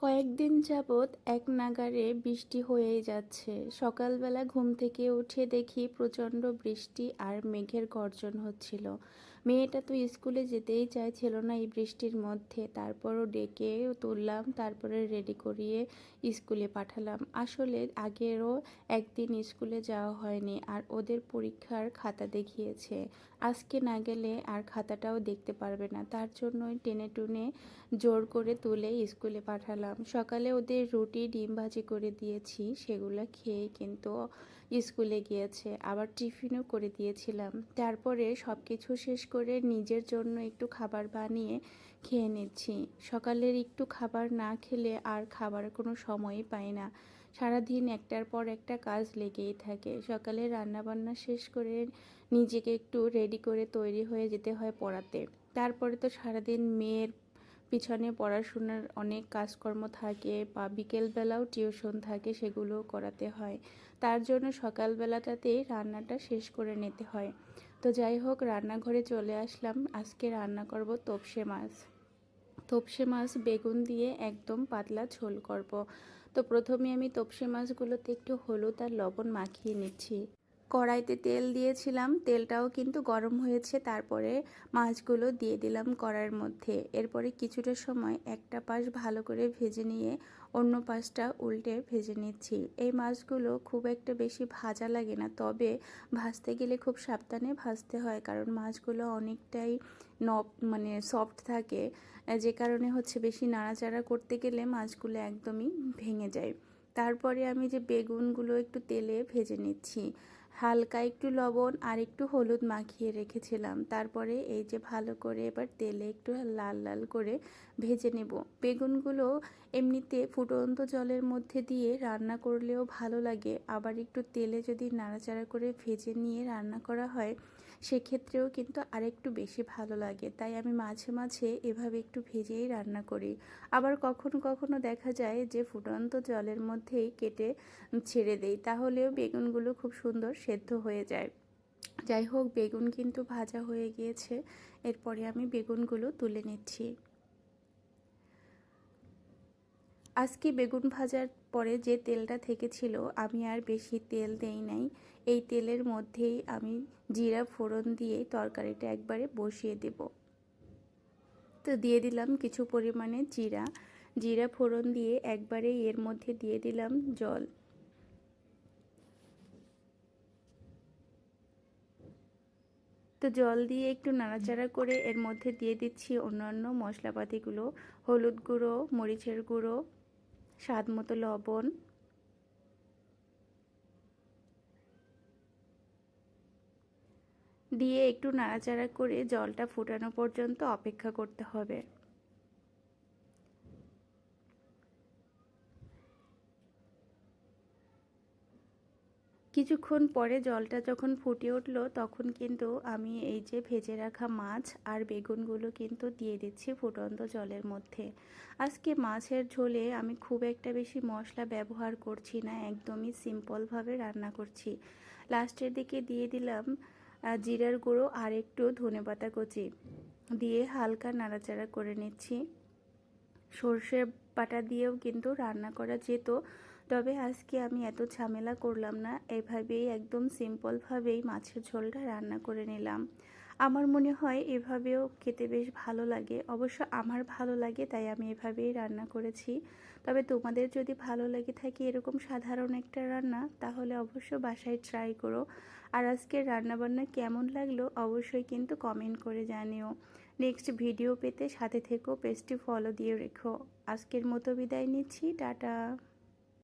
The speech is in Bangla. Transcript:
কয়েকদিন যাবৎ এক নাগাড়ে বৃষ্টি হয়েই যাচ্ছে। সকালবেলা ঘুম থেকে উঠে দেখি প্রচণ্ড বৃষ্টি আর মেঘের গর্জন হচ্ছিল। মেয়েটা তো স্কুলে যেতেই চাইছিল না এই বৃষ্টির মধ্যে, তারপরও ডেকে তুললাম, তারপরে রেডি করিয়ে স্কুলে পাঠালাম। আসলে আগেরও একদিন স্কুলে যাওয়া হয়নি আর ওদের পরীক্ষার খাতা দেখিয়েছে। আজকে না গেলে আর খাতাটাও দেখতে পারবে না, তার জন্যই টেনে টুনে জোর করে তুলে স্কুলে পাঠালাম। সকালে ওদের রুটি ডিম ভাজি করে দিয়েছি, সেগুলো খেয়ে কিন্তু স্কুলে গিয়েছে। আবার টিফিনও করে দিয়েছিলাম। তারপরে সব কিছু শেষ করে নিজের জন্য একটু খাবার বানিয়ে খেয়ে নিচ্ছি। সকালের একটু খাবার না খেলে আর খাবার কোনো সময়ই পাই না। সারাদিন একটার পর একটা কাজ লেগেই থাকে। সকালে রান্নাবান্না শেষ করে নিজেকে একটু রেডি করে তৈরি হয়ে যেতে হয় পড়াতে। তারপরে তো সারাদিন মেয়ের পিছনে পড়াশোনার অনেক কাজকর্ম থাকে, বা বিকেলবেলাও টিউশন থাকে, সেগুলোও করাতে হয়। তার জন্য সকালবেলাটাতেই রান্নাটা শেষ করে নিতে হয়। তো যাই হোক, রান্নাঘরে চলে আসলাম। আজকে রান্না করব তোপসে মাছ। তোপসে মাছ বেগুন দিয়ে একদম পাতলা ঝোল করব। তো প্রথমে আমি তোপসে মাছগুলোতে একটু হলুদ আর লবণ মাখিয়ে নিচ্ছি। কড়াইতে তেল দিয়েছিলাম, তেলটাও কিন্তু গরম হয়েছে। তারপরে মাছগুলো দিয়ে দিলাম কড়াইয়ের মধ্যে। এরপরে কিছুটা সময় একটা পাশ ভালো করে ভেজে নিয়ে অন্য পাশটা উল্টে ভেজে নিচ্ছি। এই মাছগুলো খুব একটা বেশি ভাজা লাগে না, তবে ভাজতে গেলে খুব সাবধানে ভাজতে হয়, কারণ মাছগুলো অনেকটাই সফট থাকে, যে কারণে বেশি নাড়াচাড়া করতে গেলে মাছগুলো একদমই ভেঙে যায়। তারপরে আমি যে বেগুনগুলো একটু তেলে ভেজে নিচ্ছি, হালকা একটু লবণ আর একটু হলুদ মাখিয়ে রেখেছিলাম। তারপরে এই যে ভালো করে এবার তেলে একটু লাল লাল করে ভেজে নেব। বেগুনগুলো এমনিতে ফুটন্ত জলের মধ্যে দিয়ে রান্না করলেও ভালো লাগে, আবার একটু তেলে যদি নাড়াচাড়া করে ভেজে নিয়ে রান্না করা হয় সেক্ষেত্রেও কিন্তু আরেকটু বেশি ভালো লাগে। তাই আমি মাঝে মাঝে এভাবে একটু ভেজেই রান্না করি। আবার কখনো কখনো দেখা যায় যে ফুটন্ত জলের মধ্যেই কেটে ছেড়ে দেই, তাহলেও বেগুনগুলো খুব সুন্দর সেদ্ধ হয়ে যায়। যাই হোক, বেগুন কিন্তু ভাজা হয়ে গিয়েছে। এরপরে আমি বেগুনগুলো তুলে নিচ্ছি। আজকে বেগুন ভাজার পরে যে তেলটা থেকেছিল আমি আর বেশি তেল দেই নাই। এই তেলের মধ্যেই আমি জিরা ফোড়ন দিয়ে তরকারিটা একবারে বসিয়ে দেব। তো দিয়ে দিলাম কিছু পরিমাণে জিরা ফোড়ন দিয়ে একবারে এর মধ্যে দিয়ে দিলাম জল। তো জল দিয়ে একটু নাড়াচাড়া করে এর মধ্যে দিয়ে দিচ্ছি অন্যান্য মশলাপাতিগুলো, হলুদ গুঁড়ো, মরিচের গুঁড়ো, স্বাদ মতো লবণ, দিয়ে একটু নাড়াচাড়া করে জলটা ফোটানো পর্যন্ত অপেক্ষা করতে হবে। কিছুক্ষণ পরে জলটা যখন ফুটে উঠলো তখন কিন্তু আমি এই যে ভেজে রাখা মাছ আর বেগুনগুলো কিন্তু দিয়ে দিচ্ছি ফুটন্ত জলের মধ্যে। আজকে মাছের ঝোলে আমি খুব একটা বেশি মশলা ব্যবহার করছি না, একদমই সিম্পলভাবে রান্না করছি। লাস্টের দিকে দিয়ে দিলাম জিরার গুঁড়ো আর একটু ধনেপাতা কুচি দিয়ে হালকা নাড়াচাড়া করে নিচ্ছি। সর্ষের বাটা দিয়েও কিন্তু রান্না করা যেত, তবে আজকে আমি এত ঝামেলা করলাম না, এভাবেই একদম সিম্পলভাবেই মাছের ঝোলটা রান্না করে নিলাম। আমার মনে হয় এভাবেও খেতে বেশ ভালো লাগে। অবশ্য আমার ভালো লাগে তাই আমি এভাবেই রান্না করেছি। তবে তোমাদের যদি ভালো লেগে থাকে এরকম সাধারণ একটা রান্না, তাহলে অবশ্য বাসায় ট্রাই করো। আর আজকের রান্নাবান্না কেমন লাগলো অবশ্যই কিন্তু কমেন্ট করে জানিও। নেক্সট ভিডিও পেতে সাথে থেকো, পেজটি ফলো দিয়ে রেখো। আজকের মতো বিদায় নিচ্ছি, টাটা।